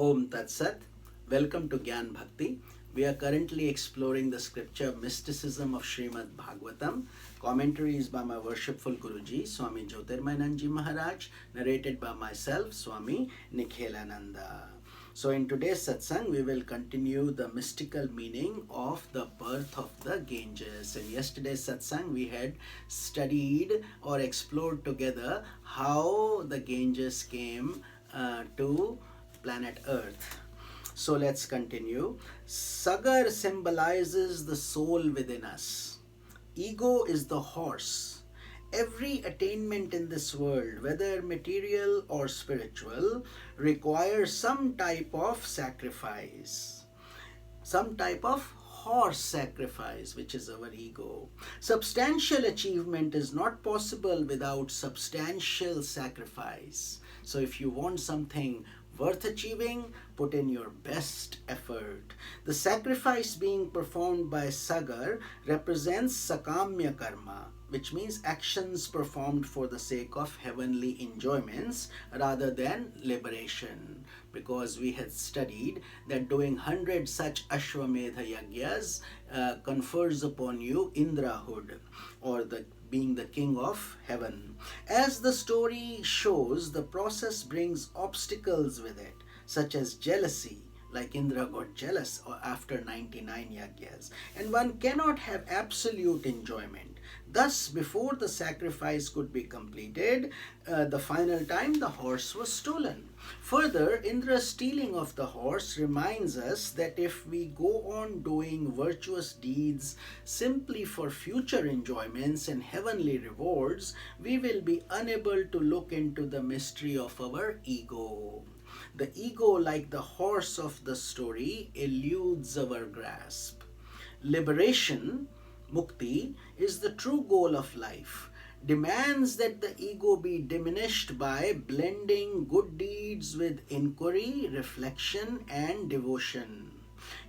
Om Tat Sat. Welcome to Gyan Bhakti. We are currently exploring the scripture Mysticism of Srimad Bhagavatam. Commentaries by my worshipful Guruji, Swami Jyotirmayananda Maharaj, narrated by myself, Swami Nikhilananda. So in today's satsang, we will continue the mystical meaning of the birth of the Ganges. In yesterday's satsang, we had studied or explored together how the Ganges came to planet Earth. So let's continue. Sagar symbolizes the soul within us. Ego is the horse. Every attainment in this world, whether material or spiritual, requires some type of sacrifice. Some type of horse sacrifice, which is our ego. Substantial achievement is not possible without substantial sacrifice. So if you want something worth achieving, put in your best effort. The sacrifice being performed by Sagar represents Sakamya Karma, which means actions performed for the sake of heavenly enjoyments rather than liberation. Because we had studied that doing 100 such Ashwamedha Yagyas confers upon you Indrahood, or being the king of heaven. As the story shows, the process brings obstacles with it, such as jealousy, like Indra got jealous after 99 yagyas, and one cannot have absolute enjoyment. Thus, before the sacrifice could be completed, the final time the horse was stolen. Further, Indra's stealing of the horse reminds us that if we go on doing virtuous deeds simply for future enjoyments and heavenly rewards, we will be unable to look into the mystery of our ego. The ego, like the horse of the story, eludes our grasp. Liberation, mukti, is the true goal of life, demands that the ego be diminished by blending good deeds with inquiry, reflection, and devotion.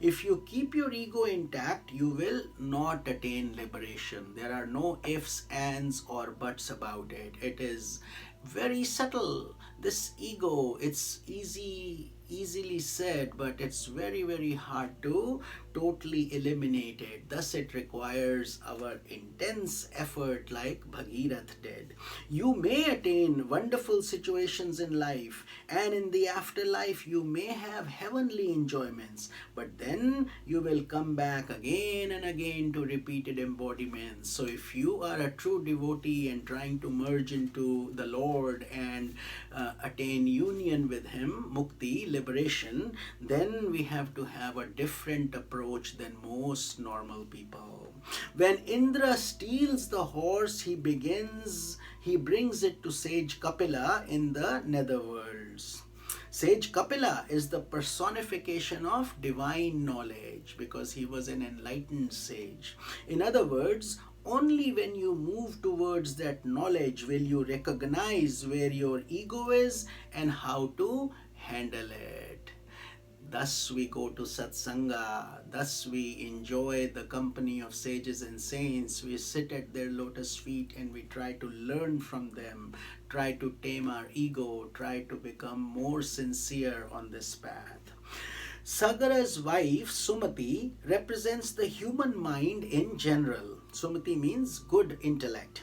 If you keep your ego intact, you will not attain liberation. There are no ifs, ands, or buts about it. It is very subtle. This ego, it's easily said, but it's very, very hard to totally eliminate it. Thus, it requires our intense effort like Bhagirath did. You may attain wonderful situations in life, and in the afterlife you may have heavenly enjoyments, but then you will come back again and again to repeated embodiments. So if you are a true devotee and trying to merge into the Lord and attain union with Him, mukti, liberation, then we have to have a different approach than most normal people. When Indra steals the horse, he brings it to sage Kapila in the netherworlds. Sage Kapila is the personification of divine knowledge because he was an enlightened sage. In other words, only when you move towards that knowledge will you recognize where your ego is and how to handle it. Thus we go to satsanga, thus we enjoy the company of sages and saints. We sit at their lotus feet and we try to learn from them, try to tame our ego, try to become more sincere on this path. Sagara's wife, Sumati, represents the human mind in general. Sumati means good intellect.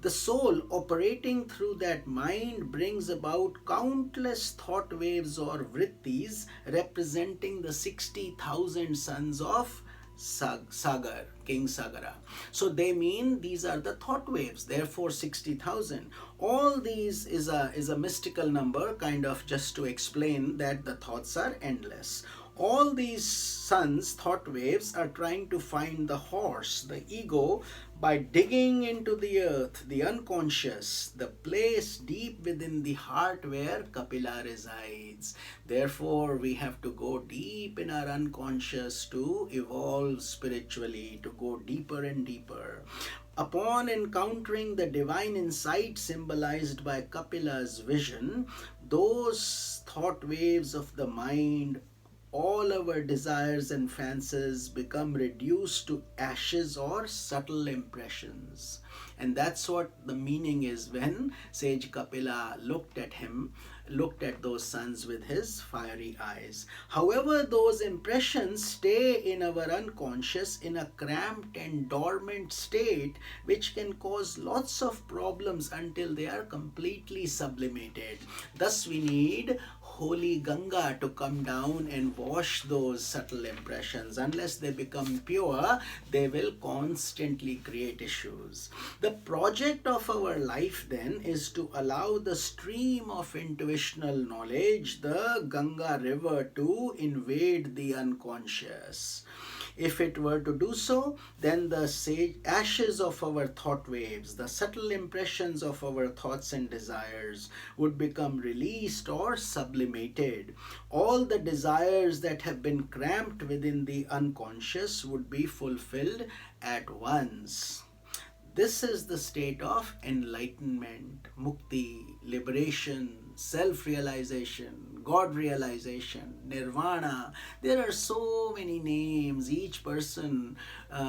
The soul operating through that mind brings about countless thought waves or vrittis representing the 60,000 sons of Sagar, King Sagara. So they mean these are the thought waves, therefore 60,000. All these is a mystical number, kind of just to explain that the thoughts are endless. All these sons, thought waves, are trying to find the horse, the ego, by digging into the earth, the unconscious, the place deep within the heart where Kapila resides. Therefore, we have to go deep in our unconscious to evolve spiritually, to go deeper and deeper. Upon encountering the divine insight symbolized by Kapila's vision, those thought waves of the mind all our desires and fancies become reduced to ashes or subtle impressions. And that's what the meaning is when sage Kapila looked at those suns with his fiery eyes. However, those impressions stay in our unconscious in a cramped and dormant state, which can cause lots of problems until they are completely sublimated. Thus, we need holy Ganga to come down and wash those subtle impressions. Unless they become pure, they will constantly create issues. The project of our life then is to allow the stream of intuitional knowledge, the Ganga river, to invade the unconscious. If it were to do so, then the ashes of our thought waves, the subtle impressions of our thoughts and desires, would become released or sublimated. All the desires that have been cramped within the unconscious would be fulfilled at once. This is the state of enlightenment, mukti, liberation, self-realization, God realization, nirvana. There are so many names. Each person,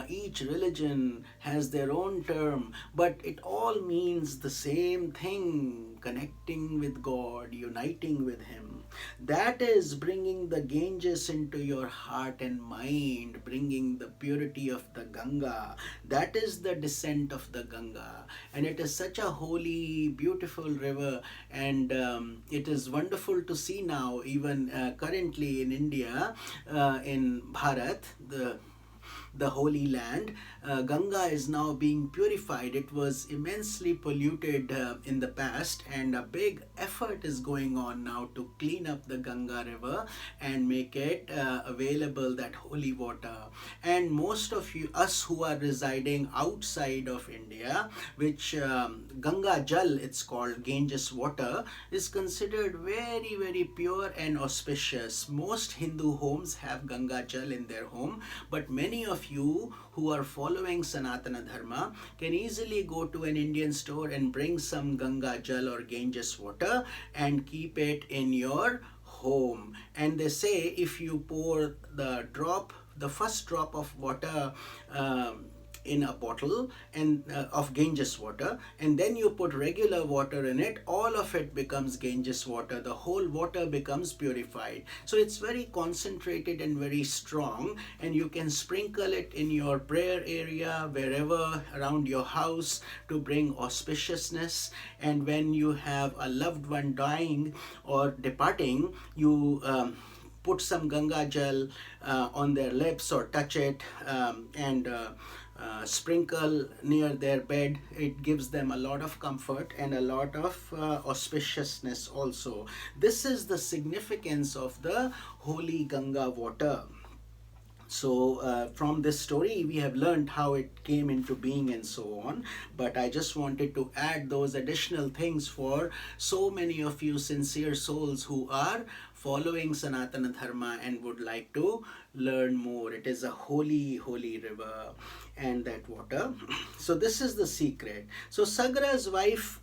each religion has their own term, but it all means the same thing: connecting with God, uniting with Him. That is bringing the Ganges into your heart and mind, bringing the purity of the Ganga. That is the descent of the Ganga, and it is such a holy, beautiful river, and it is wonderful to see now, even currently in India, in Bharat, the Holy Land, Ganga is now being purified. It was immensely polluted in the past, and a big effort is going on now to clean up the Ganga river and make it available, that holy water. And most of us who are residing outside of India, which Ganga Jal, it's called, Ganges water, is considered very, very pure and auspicious. Most Hindu homes have Ganga Jal in their home, but many of you who are following Sanatana Dharma can easily go to an Indian store and bring some Ganga Jal or Ganges water and keep it in your home. And they say if you pour the first drop of water in a bottle and of Ganges water, and then you put regular water in it, all of it becomes Ganges water. The whole water becomes purified. So it's very concentrated and very strong, and you can sprinkle it in your prayer area, wherever around your house, to bring auspiciousness. And when you have a loved one dying or departing, you put some Ganga Jal on their lips or touch it, and sprinkle near their bed. It gives them a lot of comfort and a lot of auspiciousness also. This is the significance of the holy Ganga water. So from this story we have learned how it came into being and so on, but I just wanted to add those additional things for so many of you sincere souls who are following Sanatana Dharma and would like to learn more. It is a holy, holy river, and that water. So this is the secret. So Sagra's wife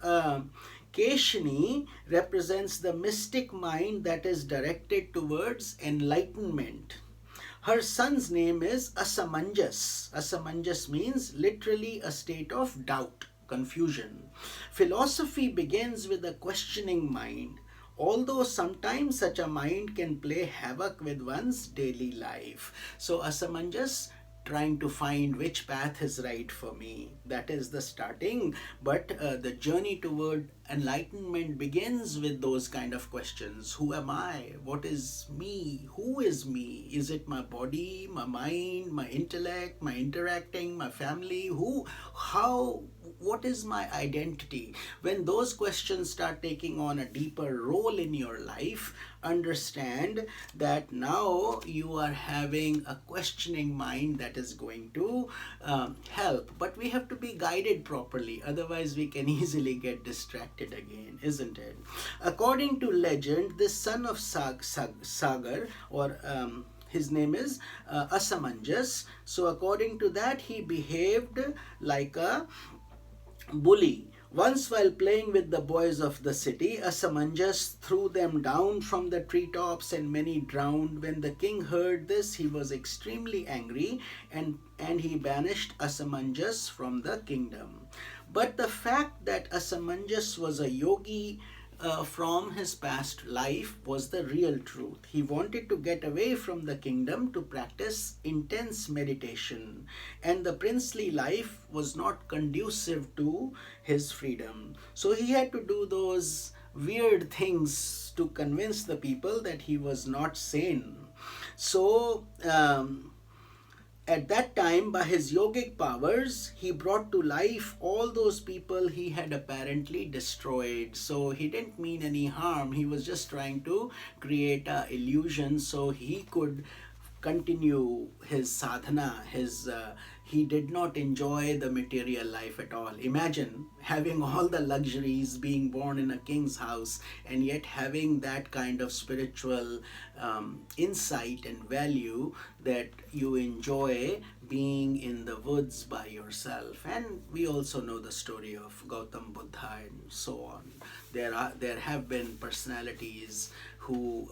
Keshini represents the mystic mind that is directed towards enlightenment. Her son's name is Asamanjas. Asamanjas means literally a state of doubt, confusion. Philosophy begins with a questioning mind, although sometimes such a mind can play havoc with one's daily life. So Asamanjas, trying to find which path is right for me. That is the starting, but the journey toward enlightenment begins with those kind of questions. Who am I? What is me? Who is me? Is it my body, my mind, my intellect, my interacting, my family? Who, how, what is my identity? When those questions start taking on a deeper role in your life, understand that now you are having a questioning mind that is going to help. But we have to be guided properly, otherwise we can easily get distracted again, isn't it? According to legend, this son of Sagar, or his name is Asamanjas. So according to that, he behaved like a bully Once, while playing with the boys of the city, a Samanjas threw them down from the treetops and many drowned. When the king heard this, he was extremely angry and he banished Asamanjas from the kingdom. But the fact that Asamanjas was a yogi from his past life was the real truth. He wanted to get away from the kingdom to practice intense meditation, and the princely life was not conducive to his freedom. So he had to do those weird things to convince the people that he was not sane. So, at that time, by his yogic powers, he brought to life all those people he had apparently destroyed. So he didn't mean any harm. He was just trying to create an illusion so he could continue his sadhana, he did not enjoy the material life at all. Imagine having all the luxuries, being born in a king's house, and yet having that kind of spiritual insight and value that you enjoy being in the woods by yourself. And we also know the story of Gautam Buddha and so on. There have been personalities who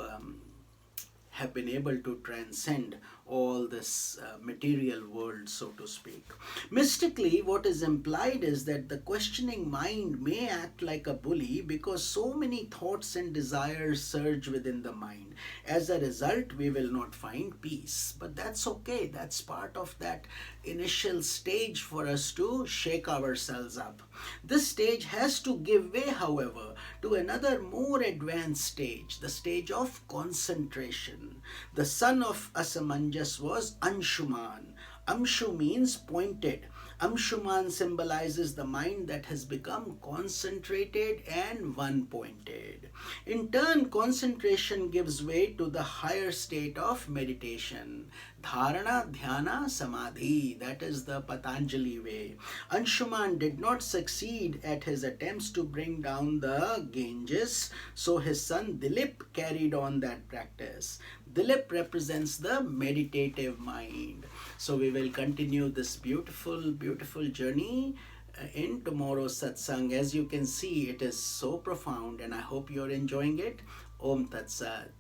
have been able to transcend all this material world, so to speak. Mystically, what is implied is that the questioning mind may act like a bully because so many thoughts and desires surge within the mind. As a result, we will not find peace. But that's okay. That's part of that initial stage for us to shake ourselves up. This stage has to give way, however, to another more advanced stage, the stage of concentration. The son of Asamanjas was Anshuman. Amshu means pointed. Amshuman symbolizes the mind that has become concentrated and one-pointed. In turn, concentration gives way to the higher state of meditation. Dharana, Dhyana, Samadhi. That is the Patanjali way. Anshuman did not succeed at his attempts to bring down the Ganges, so his son Dilip carried on that practice. Dilip represents the meditative mind. So we will continue this beautiful, beautiful journey in tomorrow's satsang. As you can see, it is so profound and I hope you're enjoying it. Om Tat Sat.